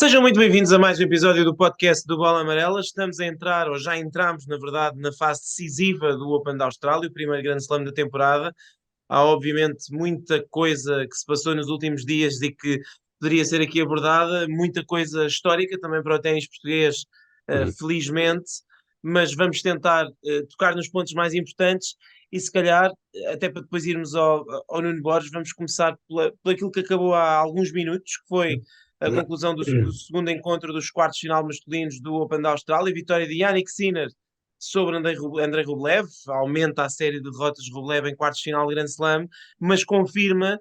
Sejam muito bem-vindos a mais um episódio do podcast do Bola Amarela. Estamos a entrar, ou já entramos, na verdade, na fase decisiva do Open da Austrália, o primeiro grande slam da temporada. Há, obviamente, muita coisa que se passou nos últimos dias e que poderia ser aqui abordada, muita coisa histórica também para o ténis português, Uhum. felizmente, mas vamos tentar tocar nos pontos mais importantes e, se calhar, até para depois irmos ao Nuno Borges, vamos começar por aquilo que acabou há alguns minutos, que foi a conclusão do segundo encontro dos quartos de final masculinos do Open da Austrália, vitória de Yannick Sinner sobre Andrei Rublev, aumenta a série de derrotas de Rublev em quartos de final de Grand Slam, mas confirma,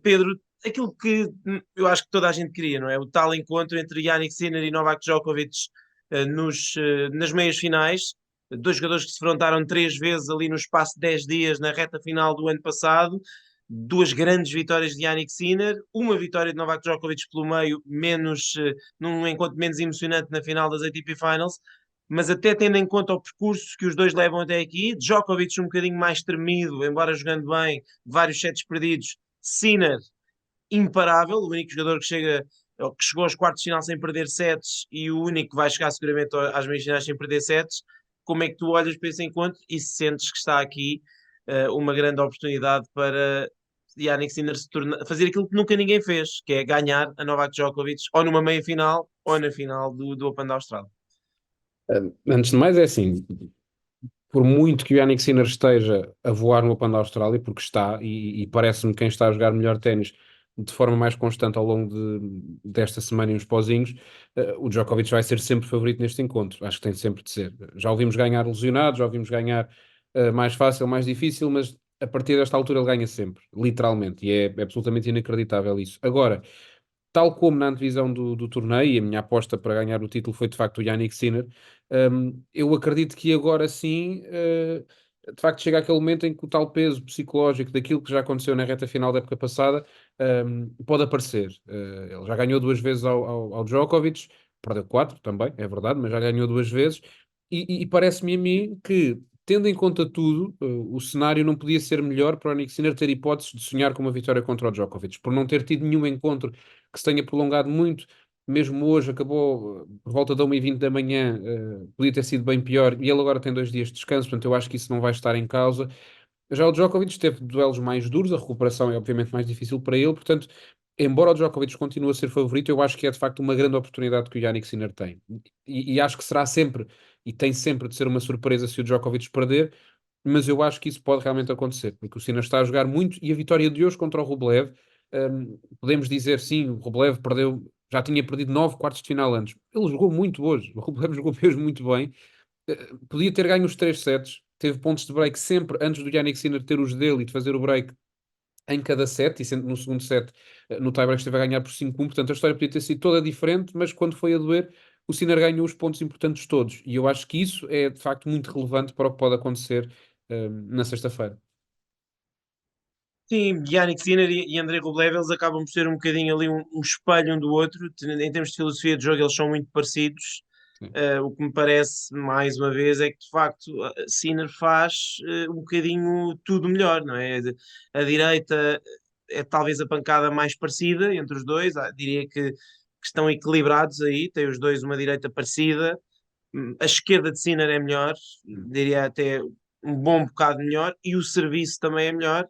Pedro, aquilo que eu acho que toda a gente queria, não é? O tal encontro entre Yannick Sinner e Novak Djokovic nas meias finais, dois jogadores que se enfrentaram três vezes ali no espaço de 10 dias na reta final do ano passado, duas grandes vitórias de Yannick Sinner, uma vitória de Novak Djokovic pelo meio, num encontro menos emocionante na final das ATP Finals, mas até tendo em conta o percurso que os dois levam até aqui, Djokovic um bocadinho mais tremido, embora jogando bem, vários sets perdidos, Sinner imparável, o único jogador que chegou aos quartos de final sem perder sets e o único que vai chegar seguramente às meias finais sem perder sets. Como é que tu olhas para esse encontro e sentes que está aqui uma grande oportunidade para Yannick Sinner fazer aquilo que nunca ninguém fez, que é ganhar a Novak Djokovic ou numa meia final ou na final do Open da Austrália? Antes de mais, é assim, por muito que o Yannick Sinner esteja a voar no Open da Austrália, porque está, e parece-me quem está a jogar melhor ténis de forma mais constante ao longo desta semana e uns pozinhos, o Djokovic vai ser sempre favorito neste encontro. Acho que tem sempre de ser. Já ouvimos ganhar lesionado, já ouvimos ganhar mais fácil, mais difícil, mas a partir desta altura ele ganha sempre, literalmente, e é absolutamente inacreditável isso. Agora, tal como na antevisão do torneio, e a minha aposta para ganhar o título foi de facto o Yannick Sinner, eu acredito que agora sim, de facto, chega aquele momento em que o tal peso psicológico daquilo que já aconteceu na reta final da época passada, pode aparecer. Ele já ganhou duas vezes ao Djokovic, perdeu quatro também, é verdade, mas já ganhou duas vezes, e parece-me a mim que, tendo em conta tudo, o cenário não podia ser melhor para o Yannick Sinner ter hipóteses de sonhar com uma vitória contra o Djokovic, por não ter tido nenhum encontro que se tenha prolongado muito. Mesmo hoje acabou por volta da 1h20 da manhã, podia ter sido bem pior, e ele agora tem 2 dias de descanso, portanto eu acho que isso não vai estar em causa. Já o Djokovic teve duelos mais duros, a recuperação é obviamente mais difícil para ele, portanto, embora o Djokovic continue a ser favorito, eu acho que é de facto uma grande oportunidade que o Yannick Sinner tem. E acho que será sempre, e tem sempre de ser uma surpresa se o Djokovic perder, mas eu acho que isso pode realmente acontecer, porque o Sinner está a jogar muito e a vitória de hoje contra o Rublev, podemos dizer sim, o Rublev perdeu, já tinha perdido 9 quartos de final antes. Ele jogou muito hoje, o Rublev jogou mesmo muito bem. Podia ter ganho os 3 sets, teve pontos de break sempre antes do Yannick Sinner ter os dele e de fazer o break em cada set, e sendo no segundo set, no tie-break esteve a ganhar por 5-1, portanto a história podia ter sido toda diferente, mas quando foi a doer, o Sinner ganhou os pontos importantes todos, e eu acho que isso é de facto muito relevante para o que pode acontecer na sexta-feira. Sim, Yannick Sinner e Andrei Rublev, eles acabam por ser um bocadinho ali um espelho um do outro. Em termos de filosofia de jogo, eles são muito parecidos. Sim. O que me parece, mais uma vez, é que de facto Sinner faz um bocadinho tudo melhor, não é? A direita é talvez a pancada mais parecida entre os dois. Diria que estão equilibrados aí, tem os dois uma direita parecida. A esquerda de Sinner é melhor, diria até um bom bocado melhor, e o serviço também é melhor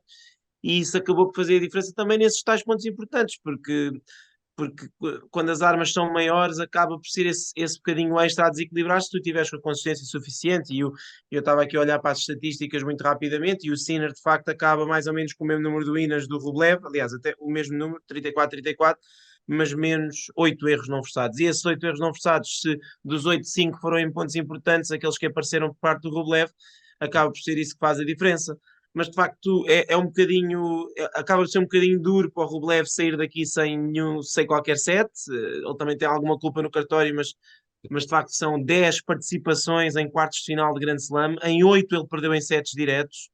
e isso acabou por fazer a diferença também nesses tais pontos importantes, porque quando as armas são maiores acaba por ser esse bocadinho extra a desequilibrar se tu tiveres com a consistência suficiente eu estava aqui a olhar para as estatísticas muito rapidamente e o Sinner de facto acaba mais ou menos com o mesmo número de winners do Rublev, aliás até o mesmo número, 34-34, mas menos 8 erros não forçados. E esses 8 erros não forçados, se dos 8, 5 foram em pontos importantes, aqueles que apareceram por parte do Rublev, acaba por ser isso que faz a diferença. Mas de facto é um bocadinho, acaba de ser um bocadinho duro para o Rublev sair daqui sem qualquer set. Ele também tem alguma culpa no cartório, mas de facto são 10 participações em quartos de final de Grand Slam, em 8 ele perdeu em sets diretos.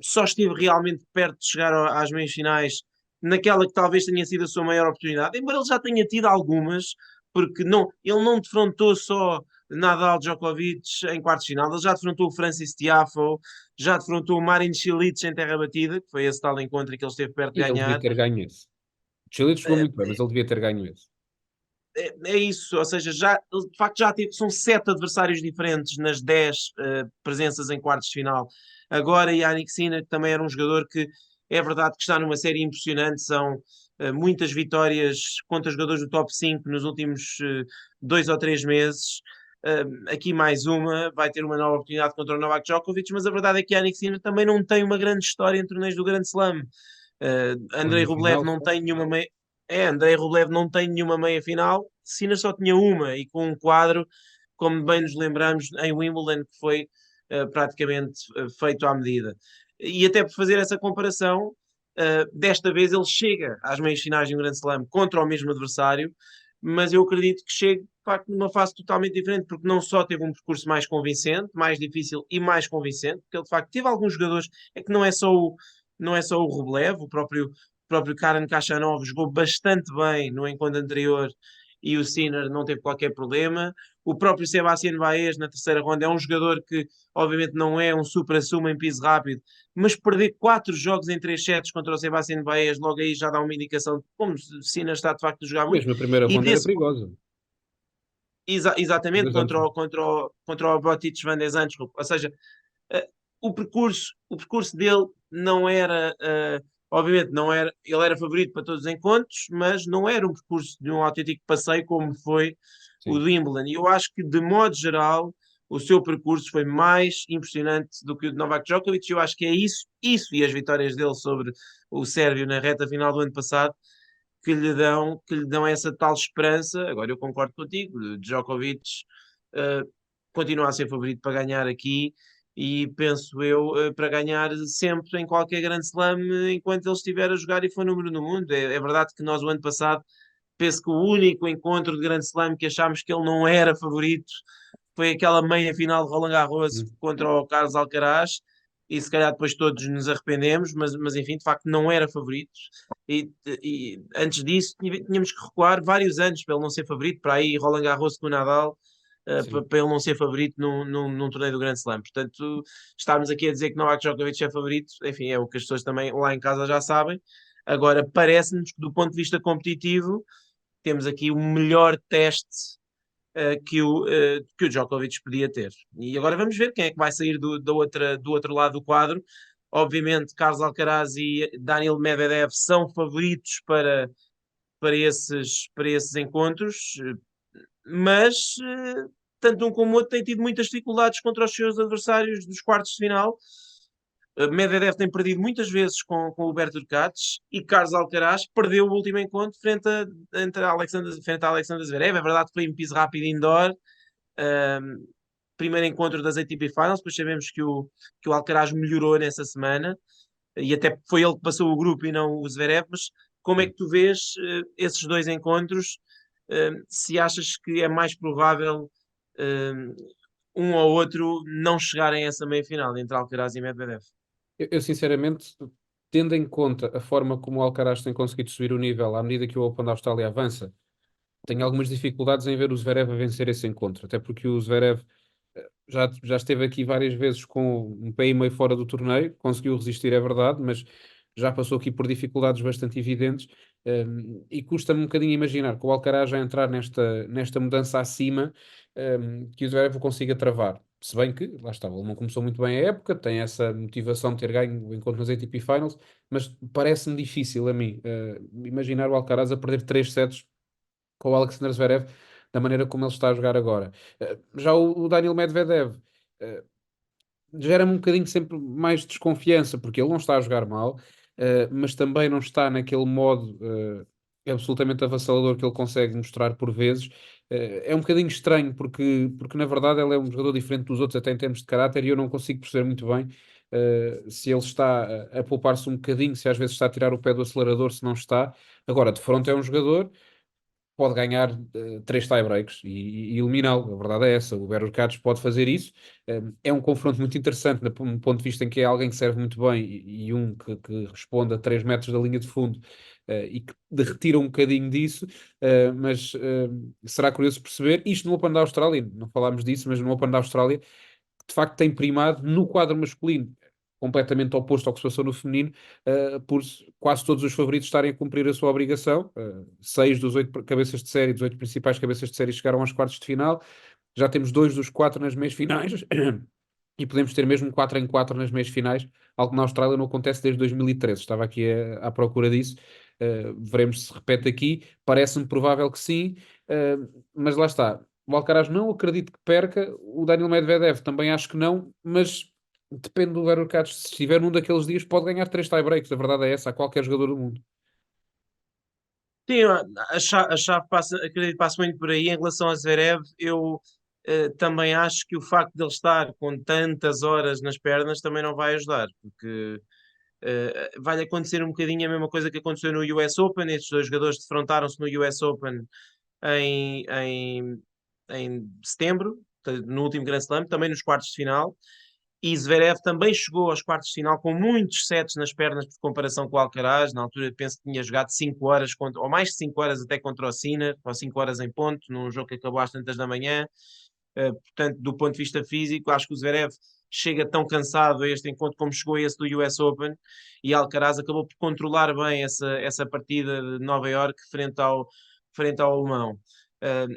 Só esteve realmente perto de chegar às meias finais naquela que talvez tenha sido a sua maior oportunidade, embora ele já tenha tido algumas, porque ele não defrontou só Nadal Djokovic em quartos de final, ele já defrontou o Francis Tiafoe, já defrontou o Marin Cilic em terra batida, que foi esse tal encontro que ele esteve perto de E ele devia ganhar. ter ganho esse. O Chile jogou muito bem, mas ele devia ter ganho esse. é isso, ou seja, de facto são 7 adversários diferentes nas 10 presenças em quartos de final. Agora, Yannick Sinner, que também era um jogador que é verdade que está numa série impressionante, são muitas vitórias contra jogadores do top 5 nos últimos 2 ou 3 meses. Aqui mais uma, vai ter uma nova oportunidade contra o Novak Djokovic, mas a verdade é que Yannick Sinner também não tem uma grande história em torneios do Grande Slam. Foi Andrei uma Rublev final não só. tem nenhuma meia. Andrei Rublev não tem nenhuma meia final. Sinner só tinha uma e com um quadro, como bem nos lembramos, em Wimbledon, que foi praticamente feito à medida. E até por fazer essa comparação, desta vez ele chega às meias finais de um Grande Slam contra o mesmo adversário, mas eu acredito que chegue, de facto, numa fase totalmente diferente, porque não só teve um percurso mais convincente, mais difícil e mais convincente, porque ele, de facto, teve alguns jogadores, é que não é só o Rublev, o próprio Karen Khachanov jogou bastante bem no encontro anterior e o Sinner não teve qualquer problema. O próprio Sebastián Baez na terceira ronda é um jogador que, obviamente, não é um supra-sumo em piso rápido, mas perder 4 jogos em 3 sets contra o Sebastián Baez, logo aí já dá uma indicação de como o Sinner está de facto a jogar muito. Mesmo a primeira E ronda era desse perigosa. exatamente Dois anos. contra o Botic Van de Zandschulp. Ou seja, uh, o percurso dele não era, obviamente, não era, ele era favorito para todos os encontros, mas não era um percurso de um autêntico passeio como foi o Sim. do Wimbledon. E eu acho que, de modo geral, o seu percurso foi mais impressionante do que o de Novak Djokovic. Eu acho que é isso e as vitórias dele sobre o Sérvio na reta final do ano passado que lhe dão essa tal esperança. Agora eu concordo contigo, Djokovic uh, continua a ser favorito para ganhar aqui e penso eu para ganhar sempre em qualquer grande slam enquanto ele estiver a jogar e for número no mundo. É verdade que nós o ano passado penso que o único encontro de grande slam que achámos que ele não era favorito foi aquela meia final de Roland Garros Hum. contra o Carlos Alcaraz e se calhar depois todos nos arrependemos, mas enfim, de facto não era favorito e antes disso tínhamos que recuar vários anos para ele não ser favorito, para aí Roland Garros com o Nadal, para Sim. ele não ser favorito num torneio do Grand Slam. Portanto, estávamos aqui a dizer que Novak Djokovic é favorito, enfim, é o que as pessoas também lá em casa já sabem. Agora, parece-nos que do ponto de vista competitivo, temos aqui o melhor teste que o Djokovic podia ter. E agora vamos ver quem é que vai sair do outro lado do quadro. Obviamente, Carlos Alcaraz e Daniil Medvedev são favoritos para esses encontros, mas tanto um como o outro têm tido muitas dificuldades contra os seus adversários dos quartos de final. Medvedev tem perdido muitas vezes com o Huberto Ducates e Carlos Alcaraz perdeu o último encontro frente a Alexander Zverev. É verdade que foi em piso rápido indoor, um, primeiro encontro das ATP Finals, depois sabemos que o Alcaraz melhorou nessa semana e até foi ele que passou o grupo e não o Zverev, mas como é Sim. que tu vês esses dois encontros? Se achas que é mais provável um ou outro não chegarem a essa meia-final entre Alcaraz e Medvedev? Eu, sinceramente, tendo em conta a forma como o Alcaraz tem conseguido subir o nível à medida que o Open da Austrália avança, tenho algumas dificuldades em ver o Zverev a vencer esse encontro, até porque o Zverev já esteve aqui várias vezes com um pé e meio fora do torneio, conseguiu resistir, é verdade, mas já passou aqui por dificuldades bastante evidentes, e custa-me um bocadinho imaginar que o Alcaraz já entrar nesta mudança acima, que o Zverev o consiga travar. Se bem que, lá está, ele não começou muito bem a época, tem essa motivação de ter ganho o encontro nas ATP Finals, mas parece-me difícil a mim imaginar o Alcaraz a perder 3 sets com o Alexander Zverev da maneira como ele está a jogar agora. Já o Daniil Medvedev uh, gera-me um bocadinho sempre mais desconfiança, porque ele não está a jogar mal, mas também não está naquele modo absolutamente avassalador que ele consegue mostrar por vezes. É um bocadinho estranho, porque na verdade ele é um jogador diferente dos outros, até em termos de caráter, e eu não consigo perceber muito bem se ele está a poupar-se um bocadinho, se às vezes está a tirar o pé do acelerador, se não está. Agora, de frente é um jogador pode ganhar 3 tie-breaks e eliminá-lo. A verdade é essa. O Berurcados pode fazer isso. É um confronto muito interessante no ponto de vista em que é alguém que serve muito bem e um que responde a 3 metros da linha de fundo e que retira um bocadinho disso. Mas será curioso perceber isto no Open da Austrália. Não falámos disso, mas no Open da Austrália de facto tem primado no quadro masculino. completamente oposto ao que se passou no feminino, por quase todos os favoritos estarem a cumprir a sua obrigação. 6 dos 8 cabeças de série, dos 8 principais cabeças de série chegaram aos quartos de final. Já temos 2 dos 4 nas meias finais e podemos ter mesmo 4 em 4 nas meias finais, algo que na Austrália não acontece desde 2013. Estava aqui à procura disso. Veremos se repete aqui. Parece-me provável que sim, mas lá está. O Alcaraz não acredito que perca, o Daniel Medvedev também acho que não, mas depende do Verocats. Se estiver num daqueles dias, pode ganhar 3 tie-breaks. A verdade é essa, a qualquer jogador do mundo. Sim, a chave passa, acredito que passa muito por aí. Em relação a Zverev, eu também acho que o facto de ele estar com tantas horas nas pernas também não vai ajudar, porque vai acontecer um bocadinho a mesma coisa que aconteceu no US Open. Estes dois jogadores defrontaram-se no US Open em, em, em setembro, no último Grand Slam, também nos quartos de final. E Zverev também chegou aos quartos de final com muitos sets nas pernas por comparação com o Alcaraz. Na altura penso que tinha jogado 5 horas, ou mais de 5 horas até contra o Sinner, ou 5 horas em ponto, num jogo que acabou às tantas da manhã. Portanto, do ponto de vista físico, acho que o Zverev chega tão cansado a este encontro como chegou a esse do US Open, e Alcaraz acabou por controlar bem essa partida de Nova Iorque frente ao alemão.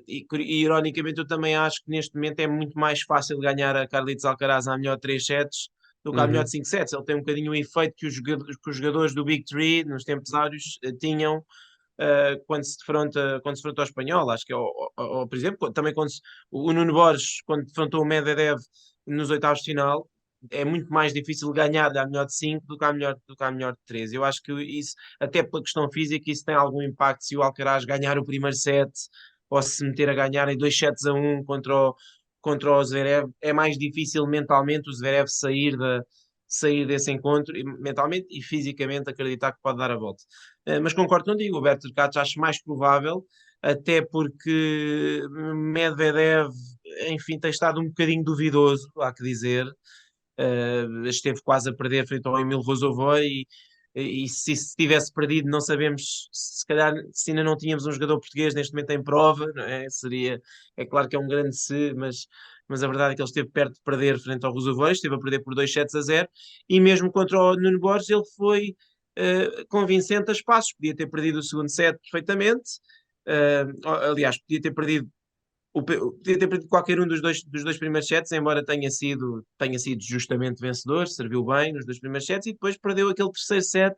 E ironicamente eu também acho que neste momento é muito mais fácil ganhar a Carlitos Alcaraz à melhor 3 sets do que à melhor Uhum. 5 sets. Ele tem um bocadinho o efeito que os jogadores do Big Three nos tempos áureos tinham quando se defronta ao espanhol. Acho que, por exemplo, também o Nuno Borges, quando defrontou o Medvedev nos oitavos de final, é muito mais difícil ganhar à melhor de 5 do que à melhor de 3. Eu acho que isso, até pela questão física, isso tem algum impacto se o Alcaraz ganhar o primeiro set ou se meter a ganhar em 2 sets a 1 contra o Zverev. É mais difícil mentalmente o Zverev sair desse encontro, mentalmente e fisicamente acreditar que pode dar a volta. Mas concordo contigo, o Roberto Urcac acho mais provável, até porque Medvedev, enfim, tem estado um bocadinho duvidoso, há que dizer. Esteve quase a perder frente ao Emil Rosovoy e se tivesse perdido não sabemos, se calhar se ainda não tínhamos um jogador português neste momento em prova, não é? É claro que é um grande se, mas a verdade é que ele esteve perto de perder frente ao Rosovoy, esteve a perder por 2 sets a 0, e mesmo contra o Nuno Borges ele foi convincente a espaços. Podia ter perdido o segundo set perfeitamente. Aliás, podia ter perdido qualquer um dos dois primeiros sets, embora tenha sido justamente vencedor, serviu bem nos 2 primeiros sets, e depois perdeu aquele terceiro set,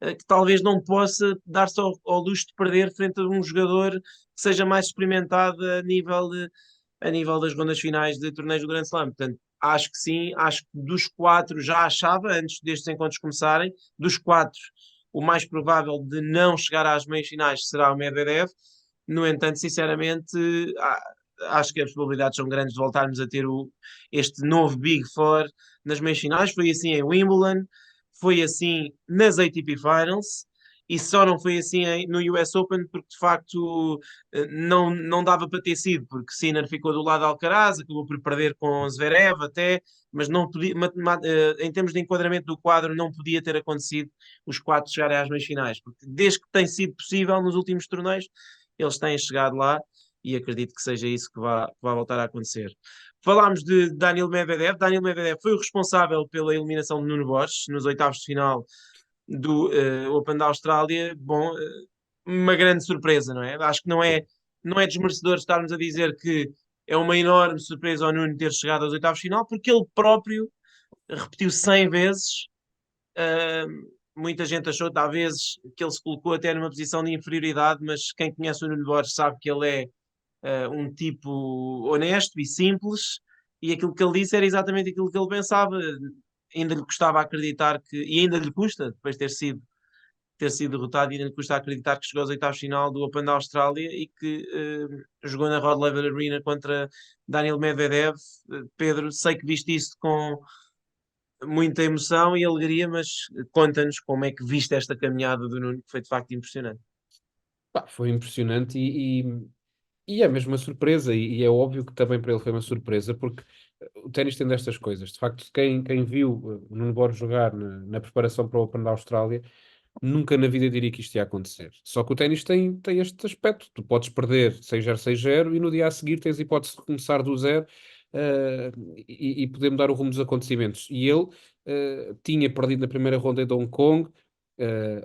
que talvez não possa dar-se ao luxo de perder frente a um jogador que seja mais experimentado a nível das rondas finais de torneios do Grand Slam. Portanto, acho que sim, acho que dos 4 já achava, antes destes encontros começarem, dos 4, o mais provável de não chegar às meias finais será o Medvedev. No entanto, sinceramente, acho que as probabilidades são grandes de voltarmos a ter este novo Big Four nas meias finais. Foi assim em Wimbledon, foi assim nas ATP Finals, e só não foi assim no US Open porque de facto não dava para ter sido, porque Sinner ficou do lado de Alcaraz, acabou por perder com Zverev até, mas não podia, em termos de enquadramento do quadro, não podia ter acontecido os 4 chegarem às meias finais, porque desde que tem sido possível nos últimos torneios, eles têm chegado lá, e acredito que seja isso que vai voltar a acontecer. Falámos de Daniel Medvedev. Daniel Medvedev foi o responsável pela eliminação de Nuno Borges nos oitavos de final do Open da Austrália. Bom, uma grande surpresa, não é? Acho que não é desmerecedor estarmos a dizer que é uma enorme surpresa ao Nuno ter chegado aos oitavos de final, porque ele próprio repetiu 100 vezes. Muita gente achou, talvez, que ele se colocou até numa posição de inferioridade, mas quem conhece o Nuno Borges sabe que ele é um tipo honesto e simples, e aquilo que ele disse era exatamente aquilo que ele pensava. Ainda lhe custava acreditar e ainda lhe custa, depois de ter sido derrotado, e ainda lhe custa acreditar que chegou aos oitavos de final do Open da Austrália e que jogou na Rod Laver Arena contra Daniel Medvedev. Pedro, sei que viste isso com muita emoção e alegria, mas conta-nos como é que viste esta caminhada do Nuno, que foi de facto impressionante. Pá, foi impressionante e é mesmo uma surpresa, e é óbvio que também para ele foi uma surpresa, porque o ténis tem destas coisas. De facto, quem viu o Nuno Borges jogar na preparação para o Open da Austrália, nunca na vida diria que isto ia acontecer. Só que o ténis tem este aspecto. Tu podes perder 6-0, 6-0 e no dia a seguir tens a hipótese de começar do zero, e poder mudar o rumo dos acontecimentos. E ele tinha perdido na primeira ronda de Hong Kong,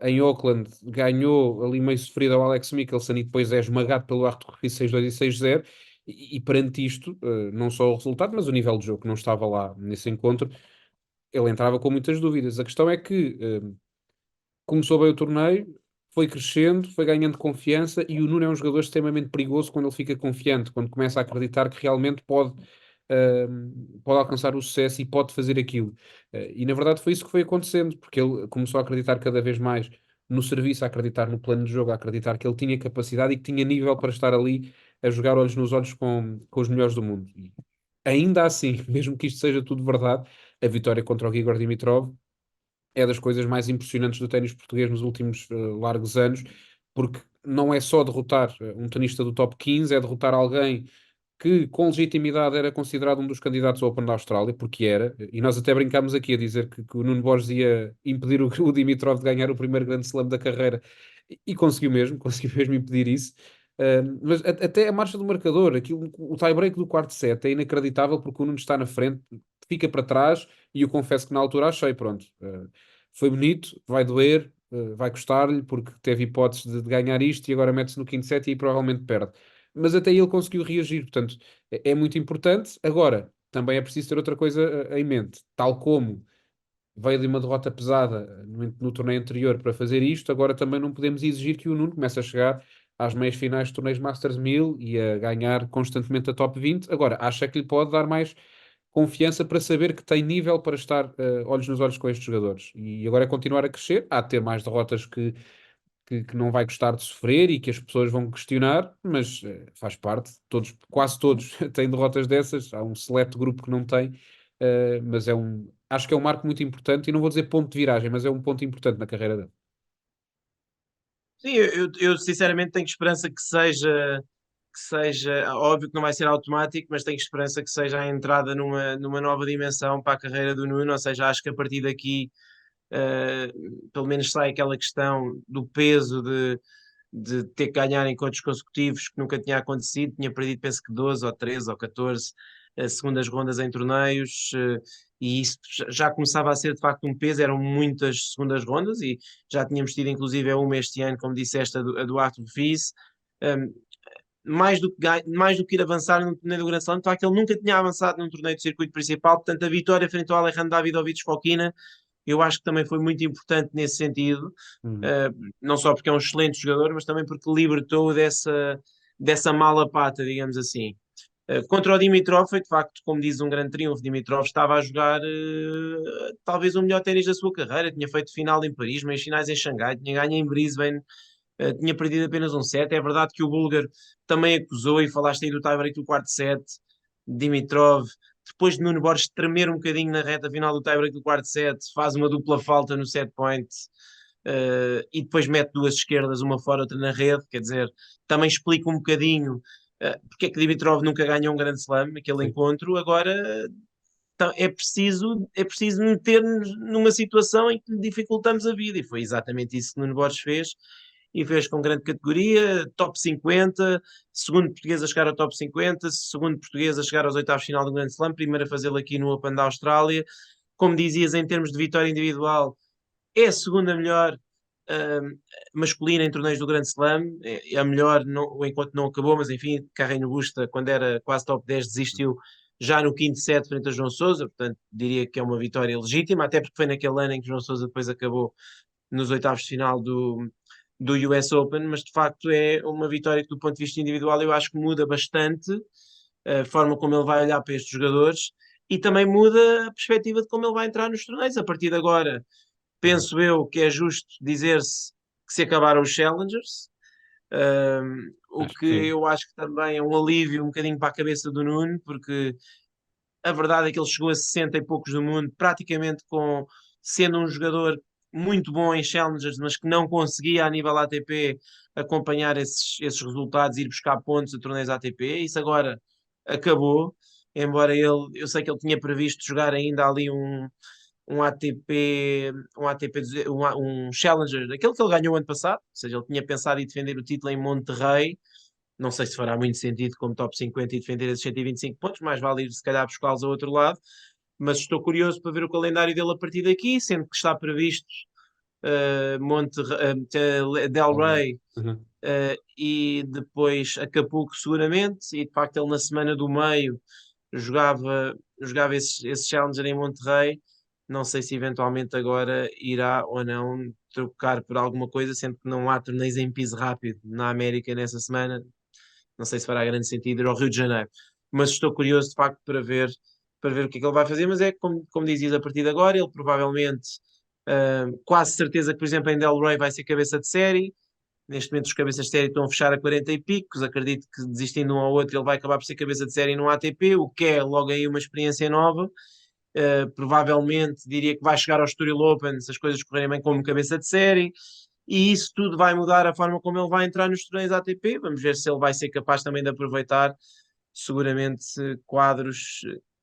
em Auckland ganhou ali meio sofrido ao Alex Michelsen e depois é esmagado pelo Arthur Ruiz 6-2 e 6-0. E perante isto, não só o resultado, mas o nível de jogo que não estava lá nesse encontro, ele entrava com muitas dúvidas. A questão é que começou bem o torneio, foi crescendo, foi ganhando confiança e o Nuno é um jogador extremamente perigoso quando ele fica confiante, quando começa a acreditar que realmente pode alcançar o sucesso e pode fazer aquilo. E na verdade foi isso que foi acontecendo, porque ele começou a acreditar cada vez mais no serviço, a acreditar no plano de jogo, a acreditar que ele tinha capacidade e que tinha nível para estar ali a jogar olhos nos olhos com os melhores do mundo. E ainda assim, mesmo que isto seja tudo verdade, a vitória contra o Igor Dimitrov é das coisas mais impressionantes do ténis português nos últimos largos anos, porque não é só derrotar um tenista do top 15, é derrotar alguém que com legitimidade era considerado um dos candidatos ao Open da Austrália, porque era, e nós até brincámos aqui a dizer que o Nuno Borges ia impedir o Dimitrov de ganhar o primeiro grande slam da carreira, e conseguiu mesmo, conseguiu mesmo impedir isso. Mas até a marcha do marcador, aquilo, o tie-break do quarto set é inacreditável porque o Nuno está na frente, fica para trás e eu confesso que na altura achei, pronto, foi bonito, vai doer, vai custar-lhe porque teve hipóteses de ganhar isto e agora mete-se no quinto set e aí provavelmente perde. Mas até ele conseguiu reagir, portanto, é muito importante. Agora, também é preciso ter outra coisa em mente, tal como veio de uma derrota pesada no torneio anterior para fazer isto, agora também não podemos exigir que o Nuno comece a chegar às meias finais de torneios Masters 1000 e a ganhar constantemente a top 20. Agora, acha que lhe pode dar mais confiança para saber que tem nível para estar olhos nos olhos com estes jogadores. E agora é continuar a crescer, há de ter mais derrotas que não vai gostar de sofrer e que as pessoas vão questionar, mas faz parte, todos, quase todos têm derrotas dessas, há um seleto grupo que não tem, mas acho que é um marco muito importante, e não vou dizer ponto de viragem, mas é um ponto importante na carreira dele. Sim, eu sinceramente tenho esperança que seja, óbvio que não vai ser automático, mas tenho esperança que seja a entrada numa nova dimensão para a carreira do Nuno, ou seja, acho que a partir daqui pelo menos sai aquela questão do peso de ter que ganhar encontros consecutivos que nunca tinha acontecido, tinha perdido penso que 12 ou 13 ou 14 segundas rondas em torneios, e isso já começava a ser de facto um peso, eram muitas segundas rondas e já tínhamos tido inclusive uma este ano, como disseste, a do Arthur Fils, um, mais do que ir avançar num torneio do Grand Slam, de facto ele nunca tinha avançado num torneio de circuito principal, portanto a vitória frente ao Alejandro Davidovich Fokina eu acho que também foi muito importante nesse sentido, Uhum. uh, não só porque é um excelente jogador, mas também porque libertou dessa mala pata, digamos assim. Contra o Dimitrov foi de facto, como diz um grande triunfo. Dimitrov estava a jogar talvez o melhor ténis da sua carreira, tinha feito final em Paris, meias finais em Xangai, tinha ganho em Brisbane, tinha perdido apenas um set. É verdade que o búlgaro também acusou, e falaste aí do tie-break do quarto set, Dimitrov, depois de Nuno Borges tremer um bocadinho na reta final do tie-break do quarto set, faz uma dupla falta no set point, e depois mete duas esquerdas, uma fora, outra na rede, quer dizer, também explica um bocadinho porque é que Dimitrov nunca ganhou um grande slam, aquele Sim. encontro. Agora é preciso meter-nos numa situação em que lhe dificultamos a vida, e foi exatamente isso que Nuno Borges fez, e fez com grande categoria, top 50, segundo português a chegar ao top 50, segundo português a chegar aos oitavos de final do Grand Slam, primeiro a fazê-lo aqui no Open da Austrália. Como dizias, em termos de vitória individual, é a segunda melhor uh, masculina em torneios do Grand Slam, é a melhor enquanto não acabou, mas enfim, Carreño Busta, quando era quase top 10, desistiu já no quinto set frente a João Sousa, portanto diria que é uma vitória legítima, até porque foi naquele ano em que João Sousa depois acabou nos oitavos de final do US Open, mas de facto é uma vitória que do ponto de vista individual eu acho que muda bastante a forma como ele vai olhar para estes jogadores e também muda a perspectiva de como ele vai entrar nos torneios. A partir de agora, Uhum. penso eu que é justo dizer-se que se acabaram os Challengers, o Acho que que sim. eu acho que também é um alívio um bocadinho para a cabeça do Nuno, porque a verdade é que ele chegou a 60 e poucos do mundo, praticamente sendo um jogador muito bom em Challengers, mas que não conseguia a nível ATP acompanhar esses resultados e ir buscar pontos a torneios ATP. Isso agora acabou, embora eu sei que ele tinha previsto jogar ainda ali um ATP, um Challenger, aquele que ele ganhou ano passado, ou seja, ele tinha pensado em defender o título em Monterrey. Não sei se fará muito sentido como top 50 e defender esses 125 pontos, mais vale ir se calhar buscá-los ao outro lado. mas estou curioso para ver o calendário dele a partir daqui, sendo que está previsto Del Rey Uhum. e depois Acapulco seguramente, e de facto ele na semana do meio jogava esse Challenger em Monterrey. Não sei se eventualmente agora irá ou não trocar por alguma coisa, sendo que não há torneios em piso rápido na América nessa semana. Não sei se fará grande sentido ir ao Rio de Janeiro, mas estou curioso de facto para ver o que é que ele vai fazer. Mas é como dizias, a partir de agora, ele provavelmente, quase certeza que, por exemplo, em Del Rey vai ser cabeça de série. Neste momento, os cabeças de série estão a fechar a 40 e picos. Acredito que desistindo um ao outro, ele vai acabar por ser cabeça de série no ATP, o que é logo aí uma experiência nova. Provavelmente diria que vai chegar ao Estoril Open se as coisas correrem bem como cabeça de série, e isso tudo vai mudar a forma como ele vai entrar nos torneios ATP. Vamos ver se ele vai ser capaz também de aproveitar seguramente quadros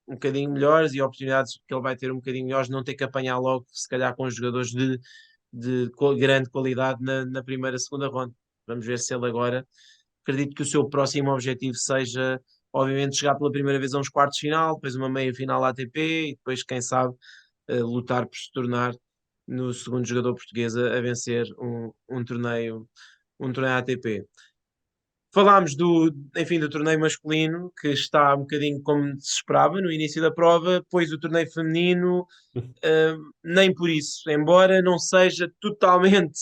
um bocadinho melhores e oportunidades que ele vai ter um bocadinho melhores, não ter que apanhar logo, se calhar, com os jogadores de grande qualidade na primeira, segunda ronda. Vamos ver se ele agora. Acredito que o seu próximo objetivo seja, obviamente, chegar pela primeira vez a uns quartos de final, depois uma meia final ATP e depois, quem sabe, lutar por se tornar no segundo jogador português a vencer um torneio ATP. Falámos enfim, do torneio masculino, que está um bocadinho como se esperava no início da prova, pois o torneio feminino, nem por isso, embora não seja totalmente,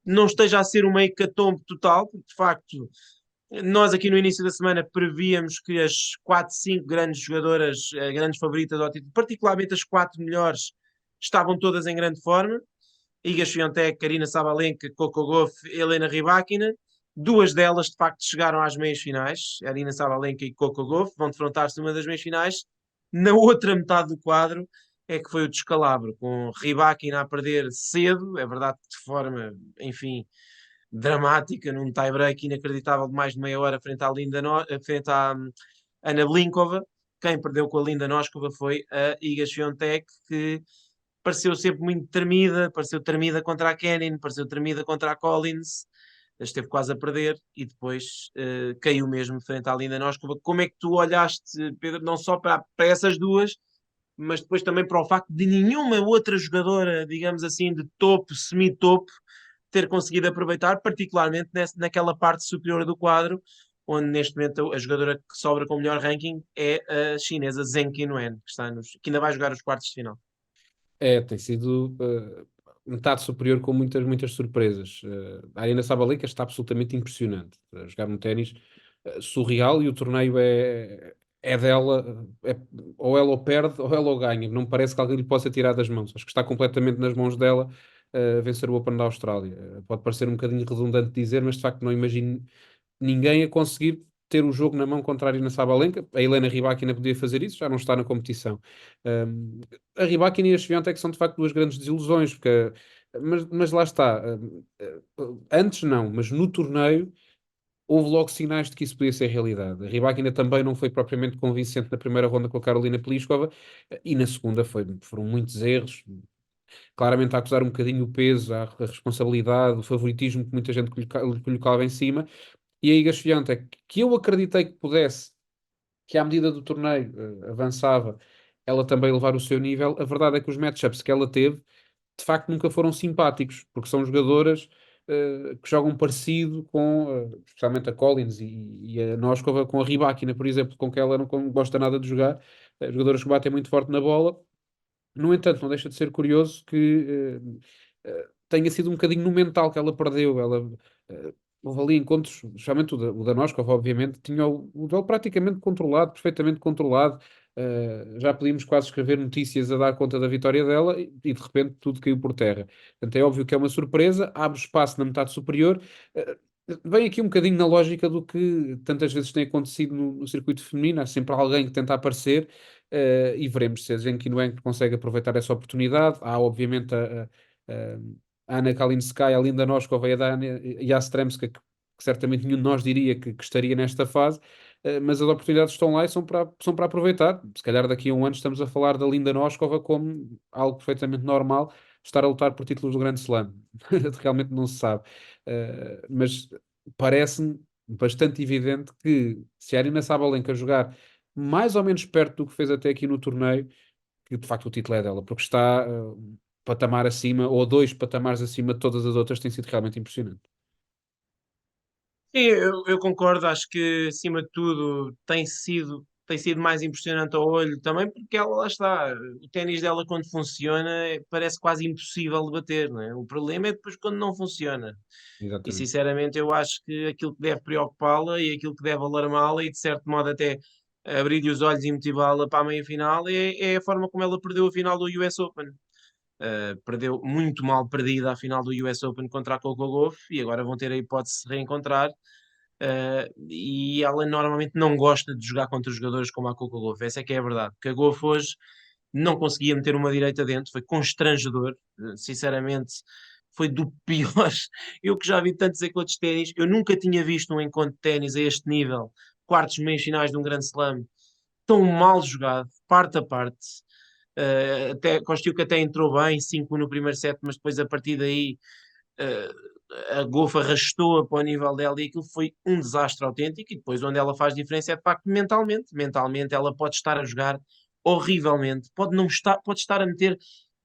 não esteja a ser uma hecatombe total, porque de facto nós aqui no início da semana prevíamos que as 4, 5 grandes jogadoras, grandes favoritas ao título, particularmente as 4 melhores, estavam todas em grande forma. Iga Swiatek, Karina Sabalenka, Coco Gauff, Helena Rybakina. Duas delas, de facto, chegaram às meias finais. Karina Sabalenka e Coco Gauff vão defrontar-se numa das meias finais. Na outra metade do quadro é que foi o descalabro, com Rybakina a perder cedo, é verdade que de forma, enfim, dramática, num tie-break inacreditável de mais de meia hora frente à Ana Blinkova. Quem perdeu com a Linda Noskova foi a Iga Swiatek, que pareceu sempre muito tremida, pareceu tremida contra a Kenin, pareceu tremida contra a Collins, esteve quase a perder e depois caiu mesmo frente à Linda Noskova. Como é que tu olhaste, Pedro, não só para essas duas, mas depois também para o facto de nenhuma outra jogadora, digamos assim, de topo, semi-topo, ter conseguido aproveitar, particularmente naquela parte superior do quadro, onde neste momento a jogadora que sobra com o melhor ranking é a chinesa Zheng Qinwen, que ainda vai jogar os quartos de final. Tem sido metade superior com muitas, muitas surpresas. A Aryna Sabalenka está absolutamente impressionante. A jogar um ténis surreal e o torneio é dela. Ou ela o perde ou ela o ganha. Não me parece que alguém lhe possa tirar das mãos. Acho que está completamente nas mãos dela vencer o Open da Austrália. Pode parecer um bocadinho redundante dizer, mas de facto não imagino ninguém a conseguir ter o jogo na mão contrário na Sabalenka. A Helena Rybakina podia fazer isso, já não está na competição. A Rybakina e a Swiatek são de facto duas grandes desilusões, mas lá está. Antes não, mas no torneio houve logo sinais de que isso podia ser realidade. A Rybakina também não foi propriamente convincente na primeira ronda com a Karolina Pliskova e na segunda foram muitos erros. Claramente a acusar um bocadinho o peso, a responsabilidade, o favoritismo que muita gente colocava em cima. E a Iga Swiatek, que eu acreditei que pudesse, que à medida do torneio avançava, ela também levar o seu nível, a verdade é que os matchups que ela teve, de facto, nunca foram simpáticos, porque são jogadoras que jogam parecido com, especialmente a Collins e a Noskova, com a Rybakina, por exemplo, com que ela não gosta nada de jogar, jogadoras que batem muito forte na bola. No entanto, não deixa de ser curioso que tenha sido um bocadinho no mental que ela perdeu. Ela houve ali encontros, especialmente o da Noskov, obviamente, tinha o duelo praticamente controlado, perfeitamente controlado. Já podíamos quase escrever notícias a dar conta da vitória dela e de repente tudo caiu por terra. Portanto, é óbvio que é uma surpresa, abre espaço na metade superior. Vem aqui um bocadinho na lógica do que tantas vezes tem acontecido no circuito feminino, há sempre alguém que tenta aparecer. E veremos se a Zheng Qinwen consegue aproveitar essa oportunidade. Há, obviamente, a Ana Kalinskaya, a Linda Noskova e a Dana Yastremska, que certamente nenhum de nós diria que estaria nesta fase, mas as oportunidades estão lá e são para aproveitar. Se calhar daqui a um ano estamos a falar da Linda Noskova como algo perfeitamente normal, estar a lutar por títulos do Grande Slam. Realmente não se sabe. Mas parece-me bastante evidente que se a Aryna Sabalenka jogar mais ou menos perto do que fez até aqui no torneio, que de facto o título é dela, porque está patamar acima, ou dois patamares acima de todas as outras, tem sido realmente impressionante. Sim, eu concordo, acho que acima de tudo tem sido mais impressionante ao olho também, porque ela lá está, o ténis dela quando funciona parece quase impossível de bater, não é? O problema é depois quando não funciona. E Exatamente. sinceramente eu acho que aquilo que deve preocupá-la e aquilo que deve alarmá-la e de certo modo até abrir-lhe os olhos e motivá-la para a meia final é a forma como ela perdeu a final do US Open. Perdeu muito mal perdida a final do US Open contra a Coco Gauff e agora vão ter a hipótese de se reencontrar. E ela normalmente não gosta de jogar contra jogadores como a Coco Gauff, essa é que é a verdade, porque a Gauff hoje não conseguia meter uma direita dentro, foi constrangedor, sinceramente, foi do pior. Eu que já vi tantos encontros de ténis, eu nunca tinha visto um encontro de ténis a este nível, quartos, meios finais de um grande slam, tão mal jogado, parte a parte. Até, Kostiuk até entrou bem, 5 no primeiro set, mas depois a partir daí uh, a Golf arrastou-a para o nível dela e aquilo foi um desastre autêntico. E depois, onde ela faz diferença é de facto mentalmente. Mentalmente, ela pode estar a jogar horrivelmente, pode não estar, pode estar a meter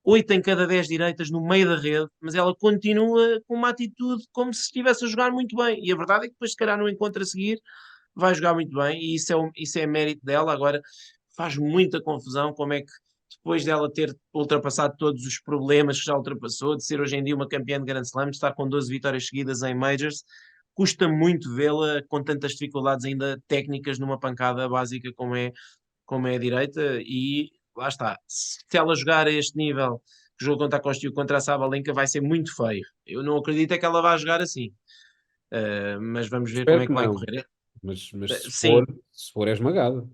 8 em cada 10 direitas no meio da rede, mas ela continua com uma atitude como se estivesse a jogar muito bem. E a verdade é que depois, se calhar, no encontro a seguir, vai jogar muito bem e isso é mérito dela. Agora, faz muita confusão como é que depois dela ter ultrapassado todos os problemas que já ultrapassou, de ser hoje em dia uma campeã de Grand Slam, de estar com 12 vitórias seguidas em Majors, custa muito vê-la com tantas dificuldades ainda técnicas numa pancada básica como é a direita e lá está, se ela jogar a este nível que jogou contra a Costa e contra a Sabalenka vai ser muito feio. Eu não acredito é que ela vá jogar assim. Mas vamos ver como Espero é que que vai não, correr. mas Sim, se for é esmagado.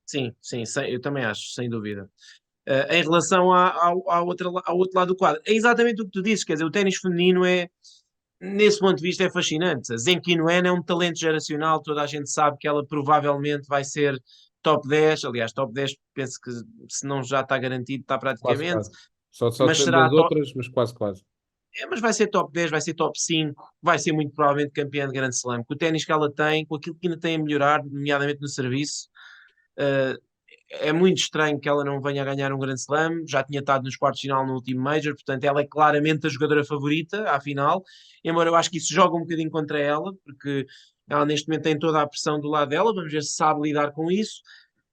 sim, sim, eu também acho, sem dúvida. Em relação ao outro lado do quadro. É exatamente o que tu dizes, quer dizer, o ténis feminino nesse ponto de vista, é fascinante. A Zenki Nguyen é um talento geracional, toda a gente sabe que ela provavelmente vai ser top 10, aliás, top 10 penso que se não já está garantido, está Quase, praticamente, quase. Só mas depende será das top, outras, mas quase, quase. mas vai ser top 10, vai ser top 5, vai ser muito provavelmente campeã de Grand Slam. Com o ténis que ela tem, com aquilo que ainda tem a melhorar, nomeadamente no serviço, uh, é muito estranho que ela não venha a ganhar um Grand Slam, já tinha estado nos quartos de final no último Major, portanto ela é claramente a jogadora favorita à final, embora eu acho que isso joga um bocadinho contra ela, porque ela neste momento tem toda a pressão do lado dela, vamos ver se sabe lidar com isso,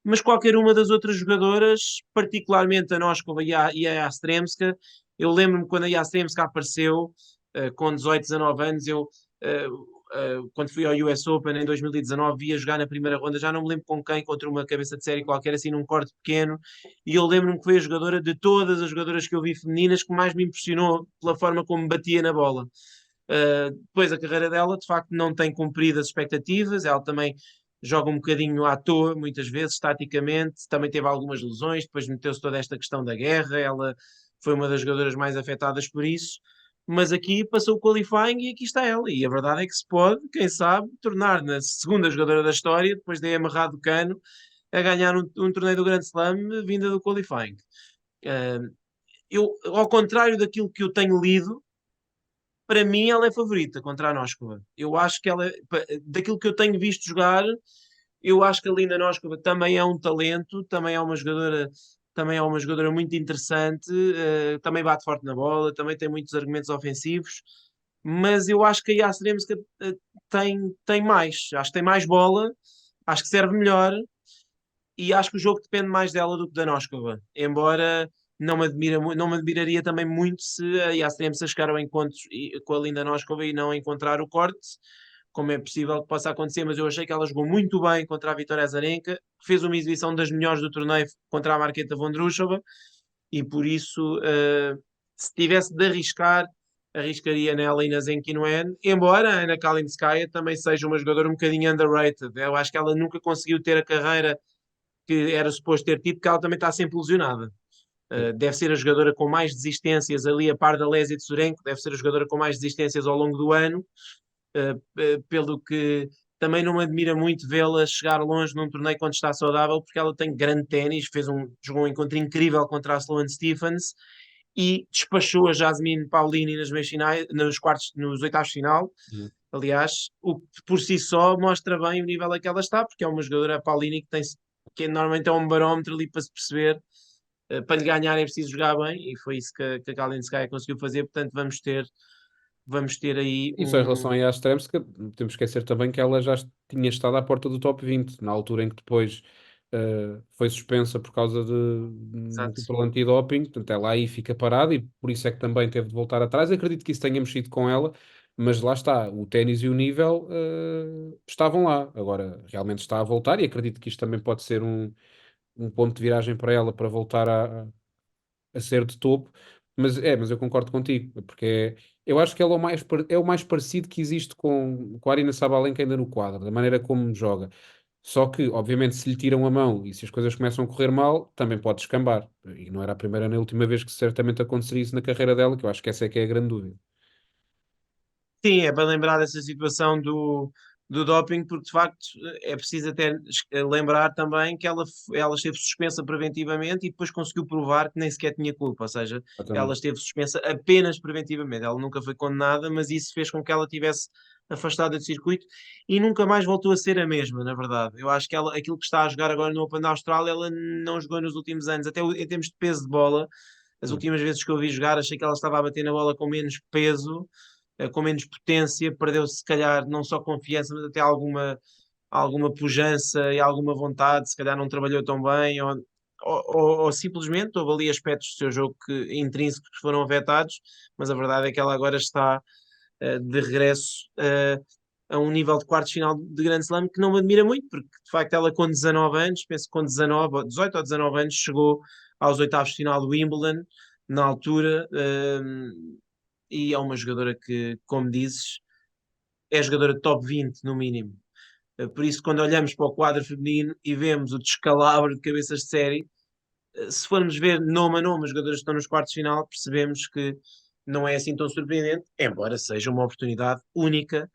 mas qualquer uma das outras jogadoras, particularmente a Noskova e a Yastremska, eu lembro-me quando a Yastremska apareceu, com 18, 19 anos, quando fui ao US Open em 2019, via jogar na primeira ronda, já não me lembro com quem, contra uma cabeça de série qualquer, assim num corte pequeno, e eu lembro-me que foi a jogadora de todas as jogadoras que eu vi femininas que mais me impressionou pela forma como batia na bola. Depois a carreira dela, de facto, não tem cumprido as expectativas, ela também joga um bocadinho à toa, muitas vezes, taticamente, também teve algumas lesões, depois meteu-se toda esta questão da guerra, ela foi uma das jogadoras mais afetadas por isso, mas aqui passou o qualifying e aqui está ela. E a verdade é que se pode, quem sabe, tornar na segunda jogadora da história, depois de amarrado o cano, a ganhar um torneio do Grand Slam vinda do qualifying. Uh, ao contrário daquilo que eu tenho lido, para mim ela é favorita contra a Noskova. Eu acho que daquilo que eu tenho visto jogar, eu acho que a Linda Noskova também é um talento, também é uma jogadora muito interessante, também bate forte na bola, também tem muitos argumentos ofensivos, mas eu acho que a Yastremska tem mais, acho que tem mais bola, acho que serve melhor e acho que o jogo depende mais dela do que da Noskova. Embora não me admiraria também muito se a Yastremska chegar ao encontro com a Linda Noskova e não encontrar o corte, como é possível que possa acontecer, mas eu achei que ela jogou muito bem contra a Vitória Azarenka, fez uma exibição das melhores do torneio contra a Marqueta Vondroushova e por isso, se tivesse de arriscar, arriscaria nela e na Zenkinwen, embora a Ana Kalinskaya também seja uma jogadora um bocadinho underrated. Eu acho que ela nunca conseguiu ter a carreira que era suposto ter tido, porque ela também está sempre lesionada. Deve ser a jogadora com mais desistências ali, a par da Lésia de Surenko, deve ser a jogadora com mais desistências ao longo do ano, pelo que também não me admira muito vê-la chegar longe num torneio quando está saudável, porque ela tem grande ténis, jogou um encontro incrível contra a Sloane Stephens e despachou a Jasmine Paolini nas meias finais, nos quartos, nos oitavos de final. Uhum. Aliás, o que por si só mostra bem o nível a que ela está, porque é uma jogadora, a Paolini, que normalmente é um barómetro ali para se perceber para lhe ganhar é preciso jogar bem, e foi isso que a Kalinskaya conseguiu fazer, portanto vamos ter aí E só em relação um... à Yastremska, temos que esquecer também que ela já tinha estado à porta do top 20, na altura em que depois foi suspensa por causa de um Exato. controle antidoping, portanto ela aí fica parada e por isso é que também teve de voltar atrás. Acredito que isso tenha mexido com ela, mas lá está, o ténis e o nível estavam lá. Agora realmente está a voltar e acredito que isto também pode ser um ponto de viragem para ela para voltar a ser de topo, mas eu concordo contigo, porque eu acho que ela é o mais parecido que existe com a Aryna Sabalenka ainda no quadro, da maneira como joga. Só que, obviamente, se lhe tiram a mão e se as coisas começam a correr mal, também pode descambar. E não era a primeira nem a última vez que certamente aconteceria isso na carreira dela, que eu acho que essa é que é a grande dúvida. Sim, é para lembrar dessa situação do doping, porque de facto é preciso até lembrar também que ela esteve suspensa preventivamente e depois conseguiu provar que nem sequer tinha culpa, ou seja, ela Exatamente. esteve suspensa apenas preventivamente, ela nunca foi condenada, mas isso fez com que ela tivesse afastada do circuito e nunca mais voltou a ser a mesma, na verdade. Eu acho que ela, aquilo que está a jogar agora no Open da Austrália, ela não jogou nos últimos anos, até em termos de peso de bola. As Hum. últimas vezes que eu vi jogar, achei que ela estava a bater na bola com menos peso, com menos potência, perdeu-se se calhar não só confiança, mas até alguma pujança e alguma vontade, se calhar não trabalhou tão bem, ou simplesmente houve ali aspectos do seu jogo intrínsecos que foram afetados, mas a verdade é que ela agora está de regresso a um nível de quartos de final de Grande Slam que não me admira muito, porque de facto ela com 19 anos, penso que com 19, 18 ou 19 anos, chegou aos oitavos de final do Wimbledon, na altura, e é uma jogadora que, como dizes, é jogadora de top 20 no mínimo. Por isso, quando olhamos para o quadro feminino e vemos o descalabro de cabeças de série, se formos ver nome a nome os jogadores que estão nos quartos de final, percebemos que não é assim tão surpreendente, embora seja uma oportunidade única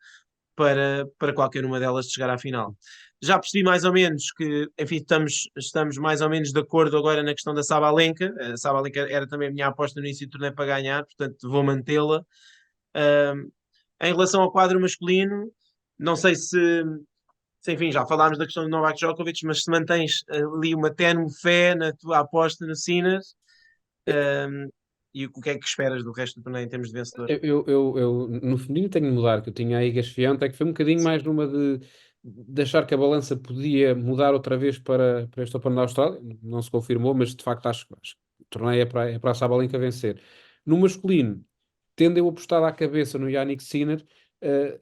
para qualquer uma delas de chegar à final. Já percebi mais ou menos que, enfim, estamos mais ou menos de acordo agora na questão da Sabalenka. A Sabalenka era também a minha aposta no início do torneio para ganhar, portanto vou mantê-la. Um, Em relação ao quadro masculino, não sei enfim, já falámos da questão do Novak Djokovic, mas se mantens ali uma tenue fé na tua aposta no Sinner, um, e o que é que esperas do resto do torneio em termos de vencedor? No feminino tenho de mudar, que eu tinha a Iga Swiatek, que foi um bocadinho mais numa de achar que a balança podia mudar outra vez para este Open da Austrália, não se confirmou, mas de facto acho que o torneio é para a Sabalenka vencer. No masculino, tendo eu apostado à cabeça no Yannick Sinner,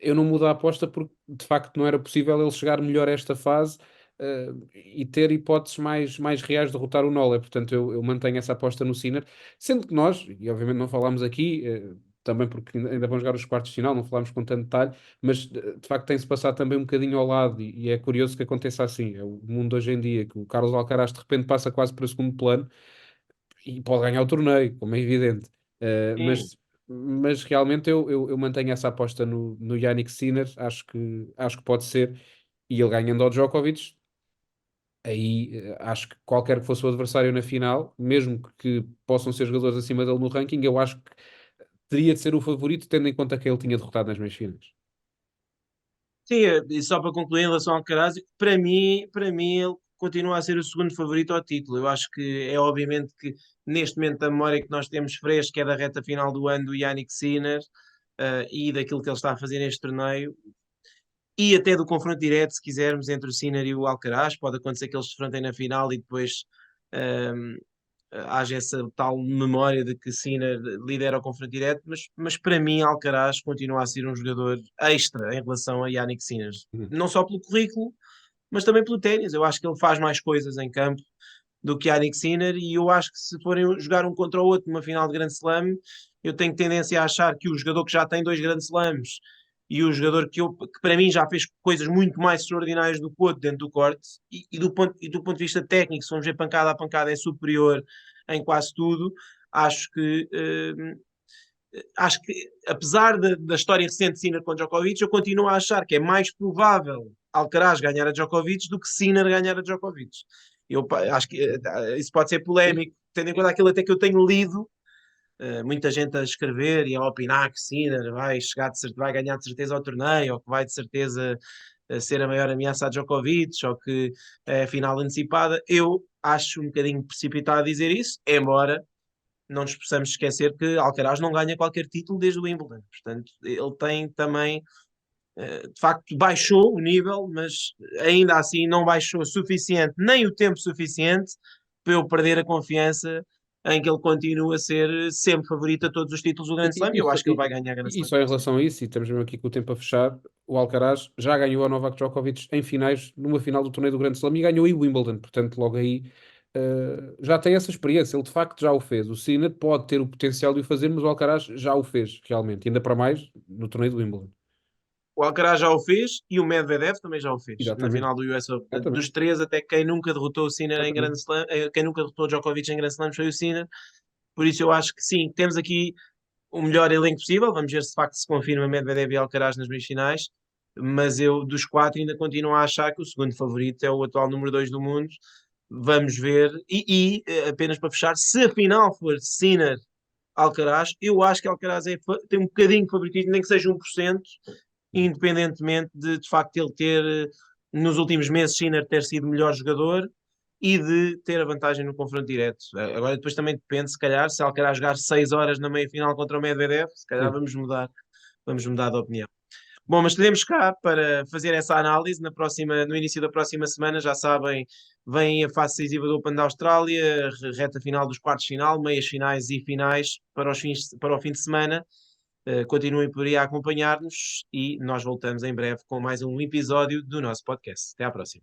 eu não mudo a aposta porque de facto não era possível ele chegar melhor a esta fase e ter hipóteses mais reais de derrotar o Nolle. Portanto, eu mantenho essa aposta no Sinner, sendo que nós, e obviamente não falámos aqui, também porque ainda vão jogar os quartos de final, não falámos com tanto detalhe, mas de facto tem-se passado também um bocadinho ao lado e é curioso que aconteça assim. É o mundo hoje em dia, que o Carlos Alcaraz de repente passa quase para segundo plano e pode ganhar o torneio, como é evidente. Uh, Sim. mas, mas realmente eu mantenho essa aposta no Yannick Sinner, acho que pode ser, e ele ganhando ao Djokovic, aí acho que qualquer que fosse o adversário na final, mesmo que possam ser jogadores acima dele no ranking, eu acho que teria de ser o favorito, tendo em conta que ele tinha derrotado nas meias finais. Sim, e só para concluir em relação ao Alcaraz, para mim ele continua a ser o segundo favorito ao título. Eu acho que é obviamente que neste momento a memória que nós temos fresca é da reta final do ano do Yannick Sinner, e daquilo que ele está a fazer neste torneio e até do confronto direto, se quisermos, entre o Sinner e o Alcaraz. Pode acontecer que eles se enfrentem na final e depois ehm, haja essa tal memória de que Sinner lidera o confronto direto, mas para mim Alcaraz continua a ser um jogador extra em relação a Yannick Sinner. Uhum. Não só pelo currículo, mas também pelo ténis. Eu acho que ele faz mais coisas em campo do que Yannick Sinner e eu acho que se forem jogar um contra o outro numa final de Grand Slam, eu tenho tendência a achar que o jogador que já tem dois Grand Slams e o jogador que para mim já fez coisas muito mais extraordinárias do que o outro dentro do corte e do ponto de vista técnico, se vamos ver pancada a pancada é superior em quase tudo, acho que apesar da história recente de Sinner com Djokovic, eu continuo a achar que é mais provável Alcaraz ganhar a Djokovic do que Sinner ganhar a Djokovic. Acho que isso pode ser polémico, tendo em conta aquilo até que eu tenho lido, muita gente a escrever e a opinar que Sinner vai ganhar de certeza ao torneio, ou que vai de certeza ser a maior ameaça a Djokovic, ou que é a final antecipada. Eu acho um bocadinho precipitado a dizer isso, embora não nos possamos esquecer que Alcaraz não ganha qualquer título desde o Wimbledon. Portanto, ele tem também, de facto, baixou o nível, mas ainda assim não baixou o suficiente, nem o tempo suficiente para eu perder a confiança em que ele continua a ser sempre favorito a todos os títulos do Grand Slam e eu acho que ele vai ganhar Grand E Slam. só em relação a isso, e estamos mesmo aqui com o tempo a fechar, o Alcaraz já ganhou a Novak Djokovic em finais, numa final do torneio do Grande Slam e ganhou aí o Wimbledon, portanto logo aí já tem essa experiência, ele de facto já o fez. O Sinner pode ter o potencial de o fazer, mas o Alcaraz já o fez, realmente, ainda para mais no torneio do Wimbledon. O Alcaraz já o fez e o Medvedev também já o fez na Exatamente, final do US Open. Portanto, dos exatamente, três, até quem nunca derrotou o Sinner em Grand exatamente. Slam, quem nunca derrotou o Djokovic em Grand Slam foi o Sinner. Por isso eu acho que sim, temos aqui o melhor elenco possível. Vamos ver se de facto se confirma Medvedev e Alcaraz nas meias finais. Mas eu, dos quatro, ainda continuo a achar que o segundo favorito é o atual número 2 do mundo. Vamos ver. Apenas para fechar, se a final for Sinner Alcaraz, eu acho que Alcaraz tem um bocadinho de favoritismo, nem que seja 1%, independentemente de facto ele ter, nos últimos meses, Sinner ter sido melhor jogador e de ter a vantagem no confronto direto. Agora depois também depende, se calhar, se Alcaraz jogar 6 horas na meia-final contra o Medvedev, se calhar Sim, vamos mudar de opinião. Bom, mas estaremos cá para fazer essa análise no início da próxima semana. Já sabem, vem a fase decisiva do Open da Austrália, reta final dos quartos de final, meias finais e finais para o fim de semana. Continuem por aí a acompanhar-nos e nós voltamos em breve com mais um episódio do nosso podcast. Até à próxima.